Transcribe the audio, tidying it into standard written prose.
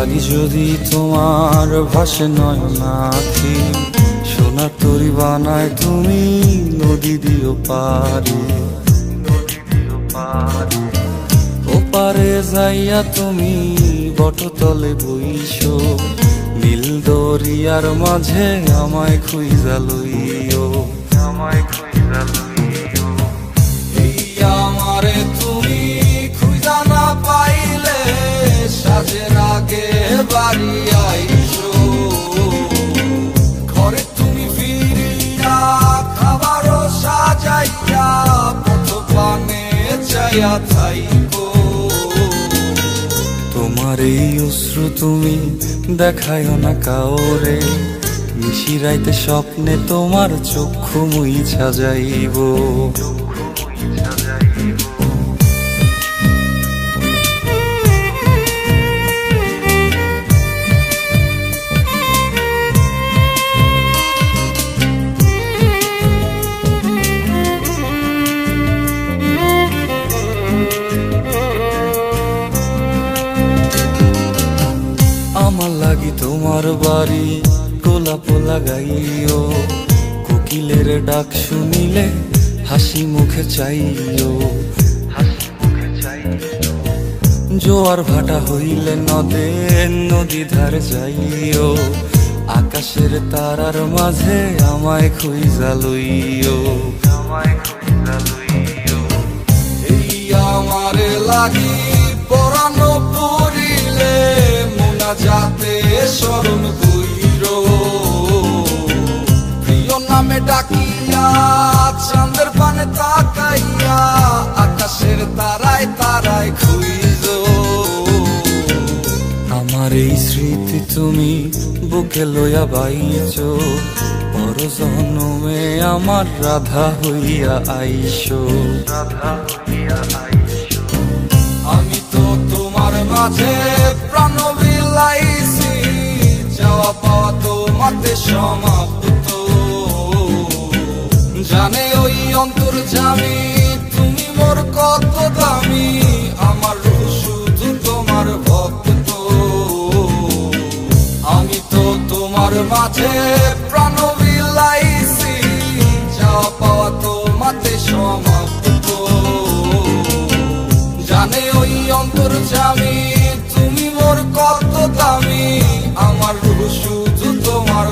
লাগি যদি তোমার ভাসে নয়নাখি, সোনার তরি বানায় তুমি নদী দিও পারে। ওপারে যাইয়া তুমি বটতলে বইসো, নীল দরিয়ার মাঝে আমায় খুঁজা লইও, আমায় খুঁজা লইও। এই আমারে তুমি খুঁজা না পাইলে সাজের আগে বাড়ি আইসো, ঘরে তুমি ফিরিয়া খাবারও সাজাইয়া পথ পানে চাইয়া থাইকো। তোমার এই অশ্রু তুমি দেখায় না কাউরে, নিশিরাইতে স্বপ্নে তোমার চক্ষু মুইছা যাইব। আমার লাগি তোমার বাড়ি গোলাপ লাগাইও, কোকিলের ডাক শুনিলে হাসি মুখে চাইও, জোয়ার ভাটা হইলে নদে নদী ধার যাইও, আকাশের তারার মাঝে আমায় খুঁজা লইও, আমায় খুঁজা লইও। এই আমারে লাগি পরানো পড়িলে যাতে স্মরণ কইরো, প্রিয় নামে ডাকিয়া চাঁদের পানে তাকাইয়া আকাশের তারায় তারায় খুঁজো। আমার এই স্মৃতি তুমি বুকে লইয়া বাইছো, পর জন্মে আমার রাধা হইয়া আইসো, রাধা হইয়া আইসো। আমি তো তোমার মাঝে প্রাণ বিলাইছি, যাওয়া পাওয়া তোমাতে সমাপ্ত। জানে ওই অন্তর্যামী তুমি মোর কত দামি, আমার রূহ শুধু তোমার ভক্ত। আমি তো তোমার মাঝে প্রাণ বিলাইছি, যাওয়া পাওয়া তোমাতে সমাপ্ত। জানে ওই অন্তর্যামী তুমি মোর কত দামি, আমার রূহ শুধু তোমার।